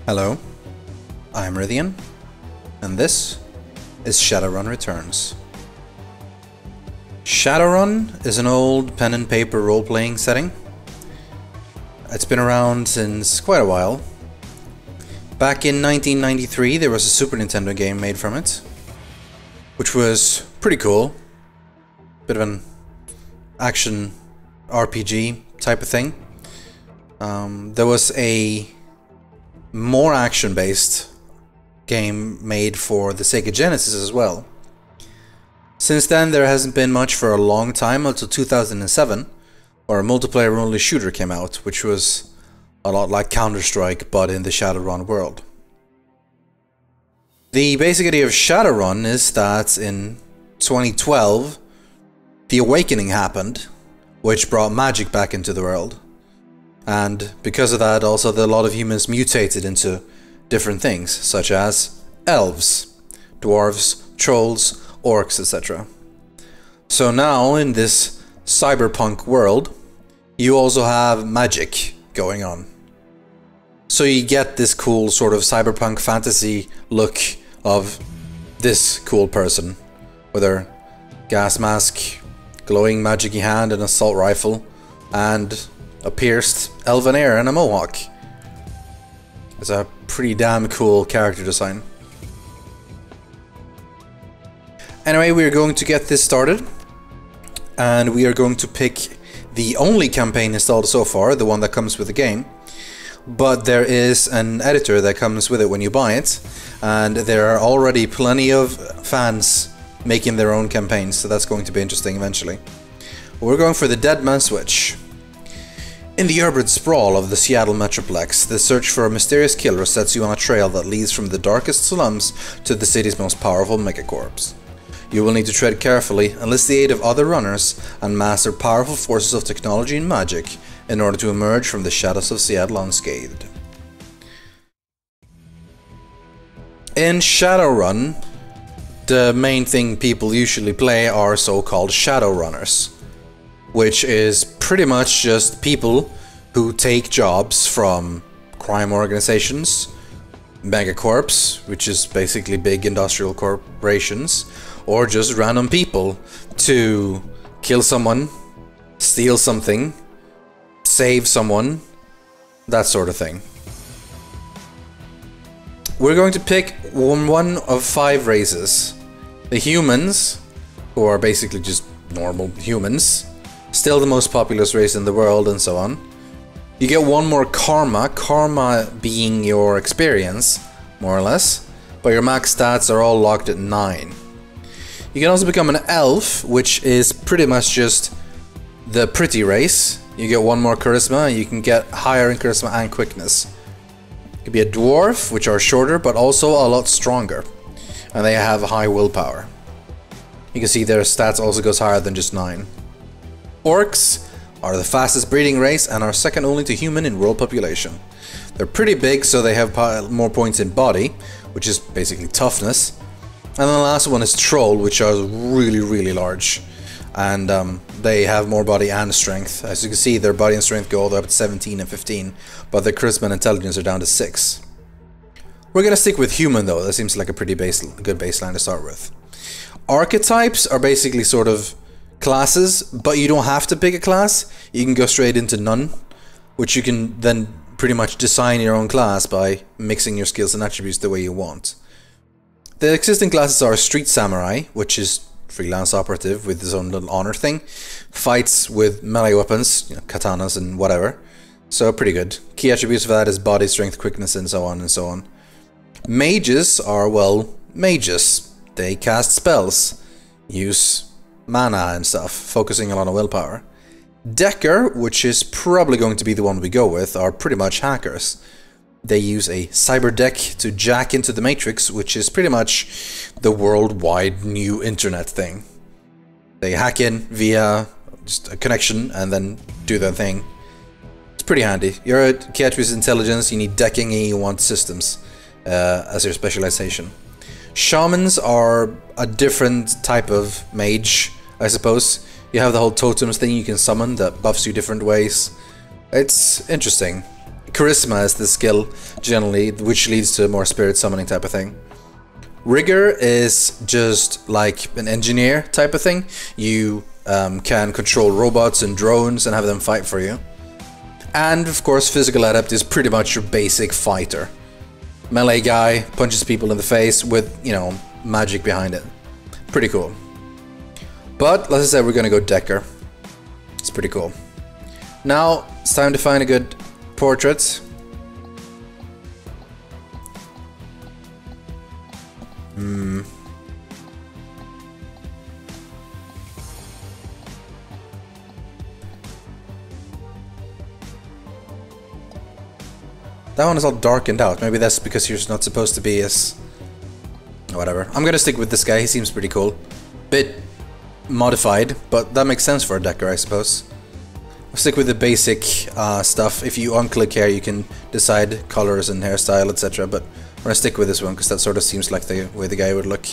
Hello, I'm Rythian, and this is Shadowrun Returns. Shadowrun is an old pen and paper role-playing setting. It's been around since quite a while. Back in 1993 there was a Super Nintendo game made from it, which was pretty cool. Bit of an action RPG type of thing. There was a more action-based game made for the Sega Genesis as well. Since then there hasn't been much for a long time, until 2007, where a multiplayer-only shooter came out, which was a lot like Counter-Strike but in the Shadowrun world. The basic idea of Shadowrun is that in 2012 the Awakening happened, which brought magic back into the world. And because of that, also a lot of humans mutated into different things, such as elves, dwarves, trolls, orks, etc. So now, in this cyberpunk world, you also have magic going on. So you get this cool sort of cyberpunk fantasy look of this cool person with her gas mask, glowing magic-y hand, an assault rifle, and a pierced elven ear and a mohawk. It's a pretty damn cool character design. Anyway, we are going to get this started, and we are going to pick the only campaign installed so far, the one that comes with the game. But there is an editor that comes with it when you buy it, and there are already plenty of fans making their own campaigns, so that's going to be interesting eventually. We're going for the Dead Man Switch. In the urban sprawl of the Seattle Metroplex, the search for a mysterious killer sets you on a trail that leads from the darkest slums to the city's most powerful megacorps. You will need to tread carefully, enlist the aid of other runners, and master powerful forces of technology and magic in order to emerge from the shadows of Seattle unscathed. In Shadowrun, the main thing people usually play are so-called Shadowrunners, which is pretty much just people who take jobs from crime organizations, megacorps, which is basically big industrial corporations, or just random people to kill someone, steal something, save someone, that sort of thing. We're going to pick one of 5 races. The humans, who are basically just normal humans, still the most populous race in the world, and so on. You get one more karma, karma being your experience, more or less, but your max stats are all locked at 9. You can also become an elf, which is pretty much just the pretty race. You get one more charisma, you can get higher in charisma and quickness. You can be a dwarf, which are shorter but also a lot stronger, and they have high willpower. You can see their stats also goes higher than just 9. Orks are the fastest breeding race and are second only to human in world population. They're pretty big, so they have more points in body, which is basically toughness. And then the last one is troll, which are really large, and they have more body and strength. As you can see, their body and strength go all the way up to 17 and 15, but their charisma and intelligence are down to 6. We're gonna stick with human though. That seems like a pretty good baseline to start with. Archetypes are basically sort of classes, but you don't have to pick a class. You can go straight into none, which you can then pretty much design your own class by mixing your skills and attributes the way you want. The existing classes are Street Samurai, which is freelance operative with his own little honor thing, fights with melee weapons, you know, katanas and whatever, so pretty good. Key attributes for that is body, strength, quickness, and so on and so on. Mages are, well, mages. They cast spells, use mana and stuff, focusing a lot on willpower. Decker, which is probably going to be the one we go with, are pretty much hackers. They use a cyber deck to jack into the Matrix, which is pretty much the worldwide new internet thing. They hack in via just a connection and then do their thing. It's pretty handy. Your key attribute is intelligence, you need decking, and you want systems as your specialization. Shamans are a different type of mage, I suppose. You have the whole totems thing you can summon that buffs you different ways. It's interesting. Charisma is the skill generally, which leads to more spirit summoning type of thing. Rigger is just like an engineer type of thing. You can control robots and drones and have them fight for you. And of course, physical adept is pretty much your basic fighter. Melee guy, punches people in the face with, you know, magic behind it. Pretty cool. But, as I said, we're gonna go Decker. It's pretty cool. Now, it's time to find a good portrait. That one is all darkened out. Maybe that's because you're not supposed to be as... whatever. I'm gonna stick with this guy. He seems pretty cool. Bit modified, but that makes sense for a Decker, I suppose. I'll stick with the basic stuff. If you unclick here, you can decide colors and hairstyle, etc. But I'm gonna stick with this one because that sort of seems like the way the guy would look.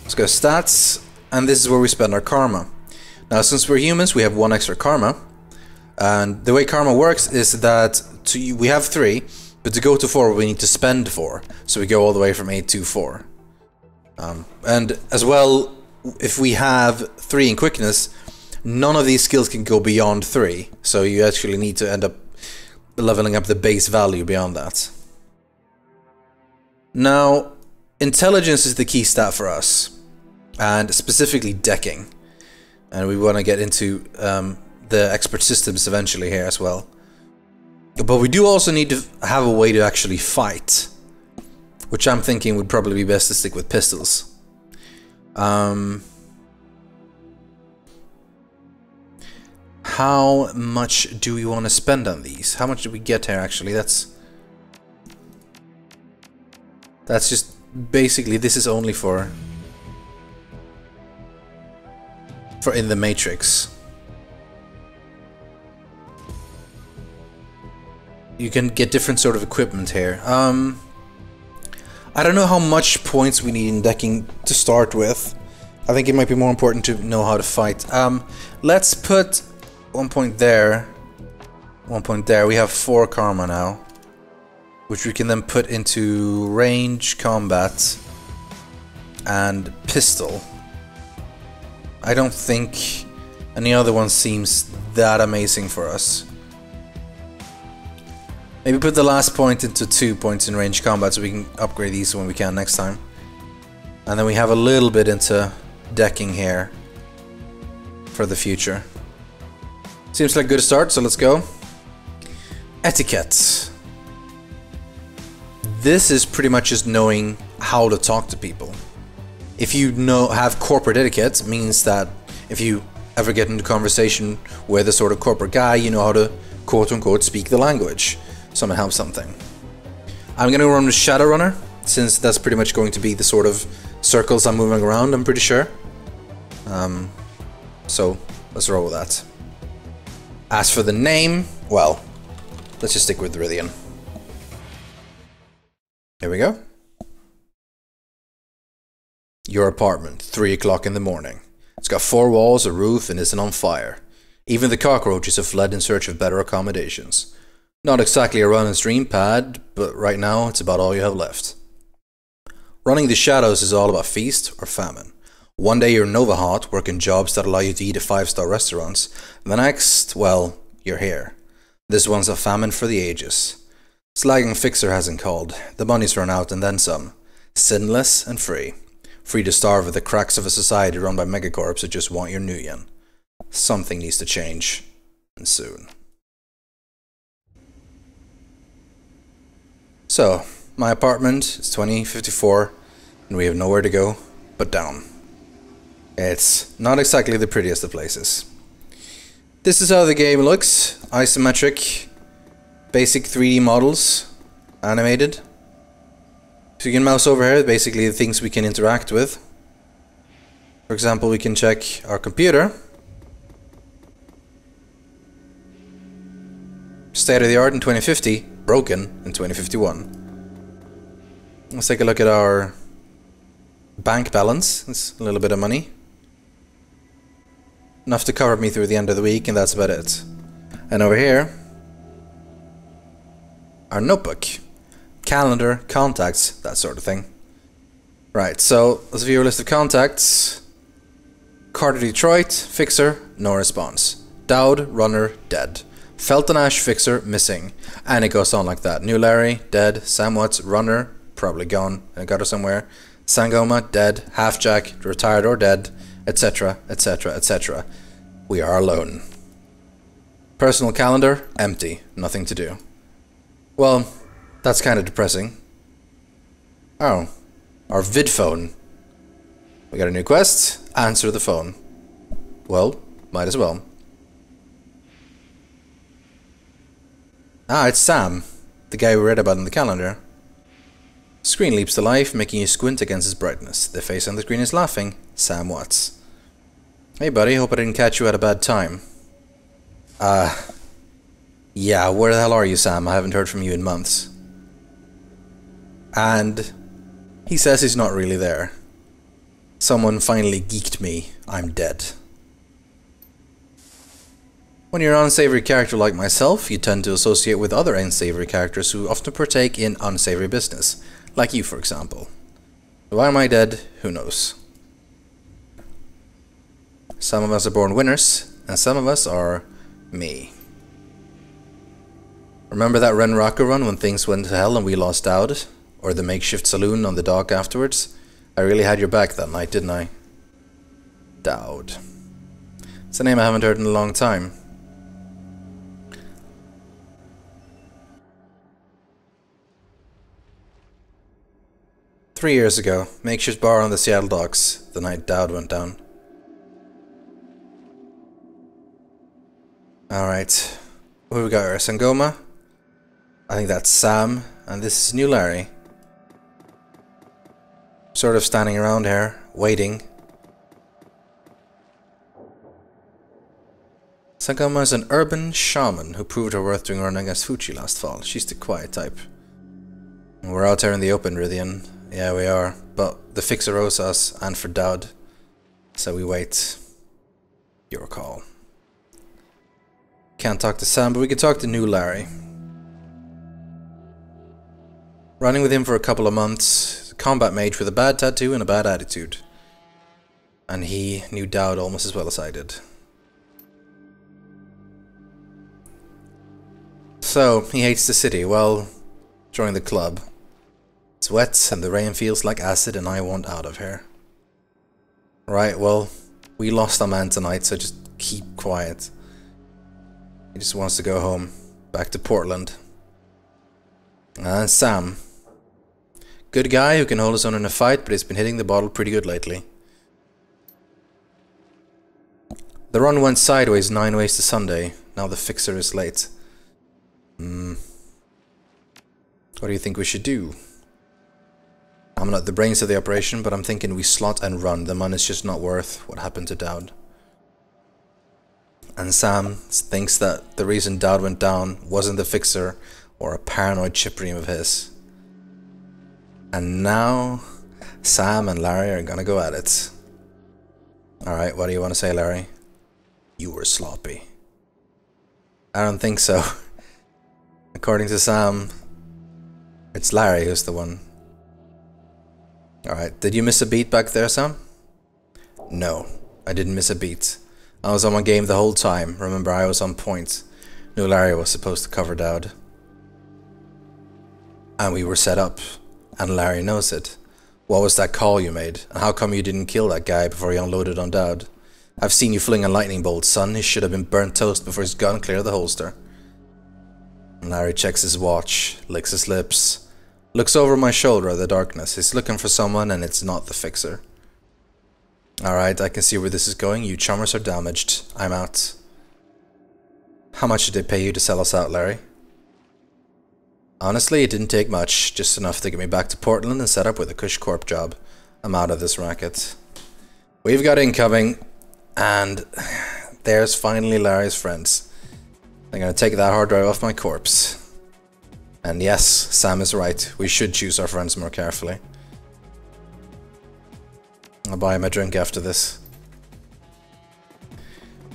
Let's go stats, and this is where we spend our karma. Now, since we're humans, we have 1 extra karma. And the way karma works is that we have 3, but to go to 4 we need to spend 4. So we go all the way from 8 to 4. And as well, if we have 3 in quickness, none of these skills can go beyond 3. So you actually need to end up leveling up the base value beyond that. Now, intelligence is the key stat for us, and specifically decking. And we want to get into the expert systems eventually here as well. But we do also need to have a way to actually fight, which I'm thinking would probably be best to stick with pistols. How much do we want to spend on these? How much do we get here actually? That's just basically, this is only for in the Matrix. You can get different sort of equipment here. I don't know how much points we need in decking to start with. I think it might be more important to know how to fight. Let's put 1 point there, 1 point there. We have 4 karma now, which we can then put into range combat and pistol. I don't think any other one seems that amazing for us. Maybe put the last point into 2 points in range combat so we can upgrade these when we can next time. And then we have a little bit into decking here for the future. Seems like a good start, so let's go. Etiquette. This is pretty much just knowing how to talk to people. If you have corporate etiquette, it means that if you ever get into conversation with a sort of corporate guy, you know how to quote-unquote speak the language. Someone help something. I'm gonna run with Shadowrunner, since that's pretty much going to be the sort of circles I'm moving around, I'm pretty sure. So, let's roll with that. As for the name, well, let's just stick with Rythian. Here we go. Your apartment, 3 o'clock in the morning. It's got 4 walls, a roof, and isn't on fire. Even the cockroaches have fled in search of better accommodations. Not exactly a run and stream pad, but right now it's about all you have left. Running the shadows is all about feast or famine. One day you're Nova Hot, working jobs that allow you to eat at 5-star restaurants, and the next, well, you're here. This one's a famine for the ages. Slagging Fixer hasn't called. The money's run out and then some. Sinless and free. Free to starve at the cracks of a society run by megacorps that just want your nuyen. Something needs to change. And soon. So, my apartment is 2054, and we have nowhere to go but down. It's not exactly the prettiest of places. This is how the game looks. Isometric, basic 3D models, animated. So you can mouse over here, basically the things we can interact with. For example, we can check our computer. State of the art in 2050, broken in 2051. Let's take a look at our bank balance. It's a little bit of money. Enough to cover me through the end of the week, and that's about it. And over here, our notebook. Calendar, contacts, that sort of thing. Right, so let's view our list of contacts. Carter Detroit, Fixer, no response. Dowd, Runner, dead. Felton Ash, Fixer, missing. And it goes on like that. New Larry, dead. Sam Watts, Runner, probably gone in a gutter somewhere. Sangoma, dead. Halfjack, retired or dead, etc, etc, etc. We are alone. Personal calendar, empty. Nothing to do. Well, that's kind of depressing. Oh, our vid phone. We got a new quest. Answer the phone. Well, might as well. Ah, it's Sam, the guy we read about in the calendar. Screen leaps to life, making you squint against its brightness. The face on the screen is laughing. Sam Watts. Hey buddy, hope I didn't catch you at a bad time. Yeah, where the hell are you, Sam? I haven't heard from you in months. And he says he's not really there. Someone finally geeked me. I'm dead. When you're an unsavory character like myself, you tend to associate with other unsavory characters who often partake in unsavory business. Like you, for example. Why am I dead? Who knows? Some of us are born winners, and some of us are me. Remember that Ren Rocker run when things went to hell and we lost Dowd? Or the makeshift saloon on the dock afterwards? I really had your back that night, didn't I? Dowd. It's a name I haven't heard in a long time. "3 years ago, makeshift bar on the Seattle docks, the night Dowd went down." Alright, what have we got here? Sangoma? I think that's Sam, and this is New Larry. Sort of standing around here, waiting. Sangoma is an urban shaman who proved her worth during running against Fuchi last fall. She's the quiet type. We're out here in the open, Rythian. Yeah, we are. But the Fixer owes us, and for Dowd. So we wait. Your call. Can't talk to Sam, but we can talk to New Larry. Running with him for a couple of months. Combat mage with a bad tattoo and a bad attitude. And he knew Dowd almost as well as I did. So, he hates the city. Well, join the club. It's wet and the rain feels like acid and I want out of here. Right, well, we lost our man tonight, so just keep quiet. He just wants to go home. Back to Portland. And Sam. Good guy who can hold his own in a fight, but he's been hitting the bottle pretty good lately. The run went sideways 9 ways to Sunday. Now the Fixer is late. What do you think we should do? I'm not the brains of the operation, but I'm thinking we slot and run. The money's just not worth what happened to Dowd. And Sam thinks that the reason Dowd went down wasn't the Fixer or a paranoid chippery of his. And now Sam and Larry are gonna go at it. Alright, what do you want to say, Larry? You were sloppy. I don't think so. According to Sam, it's Larry who's the one. Alright, did you miss a beat back there, Sam? No, I didn't miss a beat. I was on my game the whole time. Remember, I was on point. Knew Larry was supposed to cover Dowd. And we were set up. And Larry knows it. What was that call you made? And how come you didn't kill that guy before he unloaded on Dowd? I've seen you fling a lightning bolt, son. He should have been burnt toast before his gun cleared the holster. And Larry checks his watch, licks his lips, looks over my shoulder at the darkness. He's looking for someone and it's not the Fixer. Alright, I can see where this is going. You chummers are damaged. I'm out. How much did they pay you to sell us out, Larry? Honestly, it didn't take much. Just enough to get me back to Portland and set up with a Kush Corp job. I'm out of this racket. We've got incoming. And there's finally Larry's friends. They're gonna take that hard drive off my corpse. And yes, Sam is right. We should choose our friends more carefully. I'll buy him a drink after this.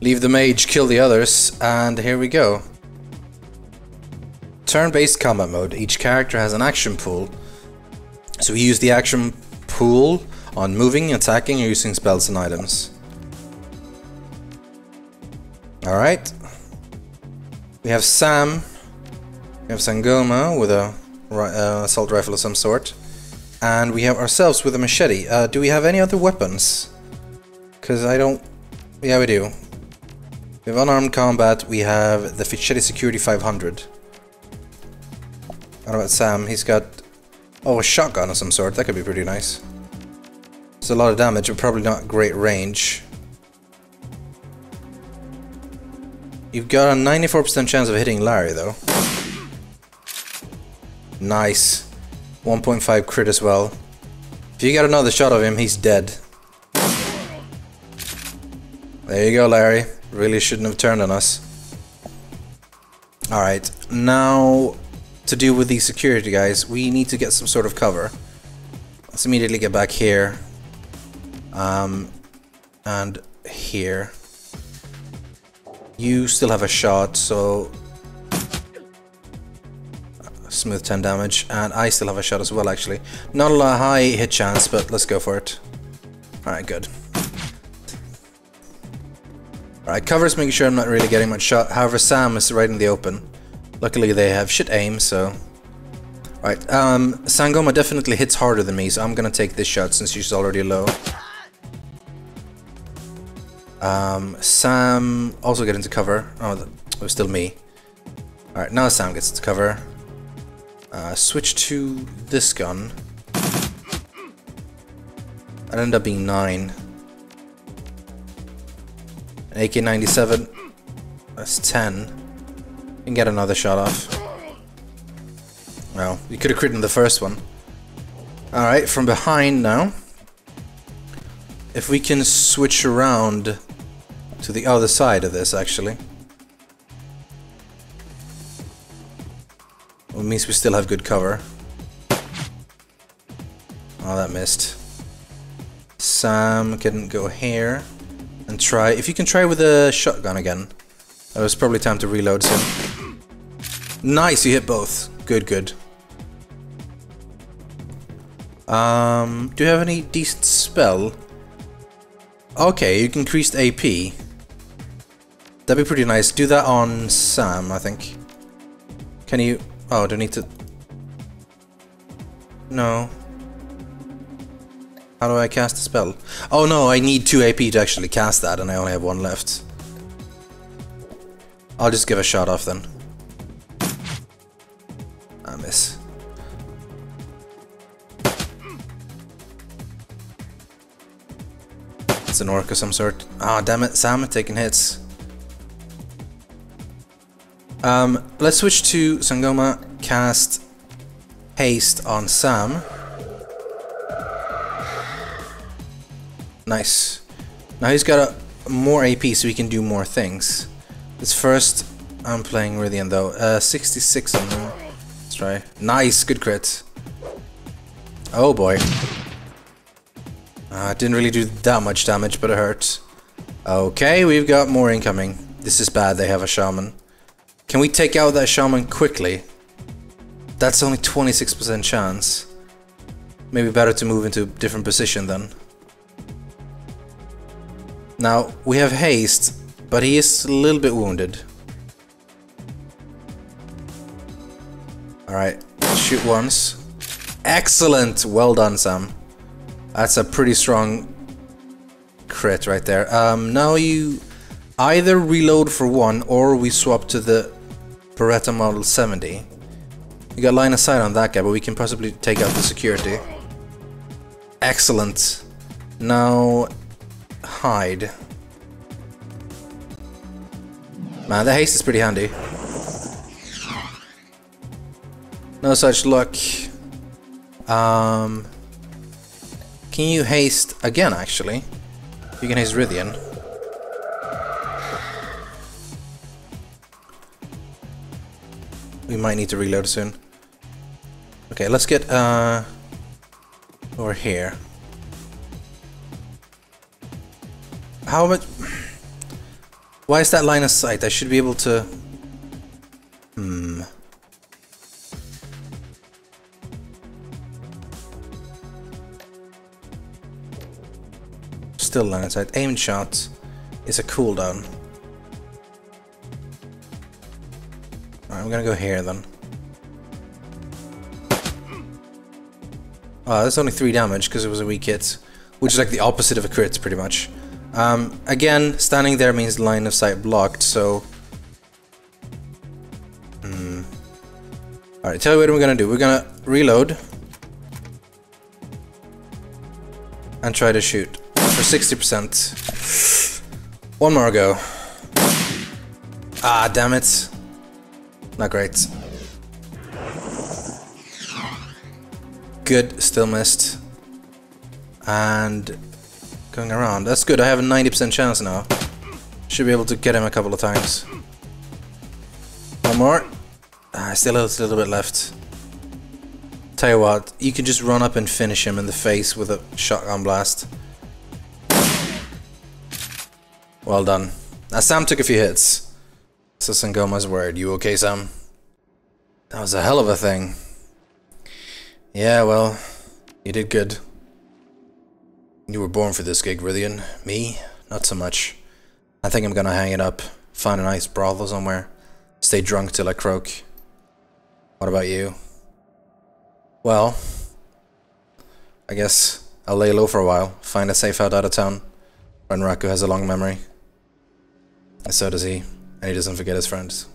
Leave the mage, kill the others, and here we go. turn-based combat mode. Each character has an action pool. So we use the action pool on moving, attacking, or using spells and items. Alright. We have Sam. We have Sangoma with a assault rifle of some sort. And we have ourselves with a machete. Do we have any other weapons? Because I don't... Yeah, we do. We have unarmed combat. We have the Machete Security 500. What about Sam? He's got... Oh, a shotgun of some sort. That could be pretty nice. It's a lot of damage, but probably not great range. You've got a 94% chance of hitting Larry, though. Nice. 1.5 crit as well. If you get another shot of him, he's dead. There you go, Larry. Really shouldn't have turned on us. Alright, now to deal with these security guys, we need to get some sort of cover. Let's immediately get back here. And here. You still have a shot, so... Smooth 10 damage, and I still have a shot as well, actually. Not a lot high hit chance, but let's go for it. Alright, good. Alright, cover's making sure I'm not really getting much shot. However, Sam is right in the open. Luckily they have shit aim, so... Alright, Sangoma definitely hits harder than me, so I'm gonna take this shot since she's already low. Sam also get into cover. Oh, it was still me. Alright, now Sam gets into cover. Switch to this gun. That ended up being 9. An AK-97. That's 10. You can get another shot off. Well, you could have critted in the first one. Alright, from behind now. If we can switch around to the other side of this, actually. Well, it means we still have good cover. Oh, that missed. Sam can go here and try. If you can try with a shotgun again. It was probably time to reload soon. Nice, you hit both. Good, good. Do you have any decent spell? Okay, you can increase the AP. That'd be pretty nice. Do that on Sam, I think. Can you... Oh, do I need to... No. How do I cast a spell? Oh no, I need 2 AP to actually cast that, and I only have 1 left. I'll just give a shot off then. I miss. It's an orc of some sort. Ah, damn it, Sam taking hits. Let's switch to Sangoma, cast haste on Sam. Nice. Now he's got more AP, so he can do more things. This first, I'm playing Rythian though. 66 on him. Let's try. Nice, good crit. Oh boy. Didn't really do that much damage, but it hurt. Okay, we've got more incoming. This is bad, they have a shaman. Can we take out that shaman quickly? That's only 26% chance. Maybe better to move into a different position then. Now, we have haste, but he is a little bit wounded. Alright, shoot once. Excellent! Well done, Sam. That's a pretty strong crit right there. Now you either reload for 1 or we swap to the Beretta Model 70. We got line of sight on that guy, but we can possibly take out the security. Excellent. Now hide. Man, the haste is pretty handy. No such luck. Can you haste again, actually? You can haste Rythian. We might need to reload soon. Okay, let's get over here. How much? Why is that line of sight? I should be able to... still line of sight. Aimed shot is a cooldown. Alright, I'm gonna go here then. Oh, that's only 3 damage because it was a weak hit, which is like the opposite of a crit, pretty much. Again, standing there means line of sight blocked, so... Alright, tell you what we're gonna do. We're gonna reload. And try to shoot for 60%. One more go. Ah, damn it. Not great. Good, still missed. And going around. That's good, I have a 90% chance now. Should be able to get him a couple of times. One more. Ah, still has a little bit left. Tell you what, you can just run up and finish him in the face with a shotgun blast. Well done. Now Sam took a few hits. So Sangoma's word. You okay, Sam? That was a hell of a thing. Yeah, well, you did good. You were born for this gig, Rythian. Me? Not so much. I think I'm gonna hang it up, find a nice brothel somewhere, stay drunk till I croak. What about you? Well, I guess I'll lay low for a while, find a safe out of town. Raku has a long memory. And so does he, and he doesn't forget his friends.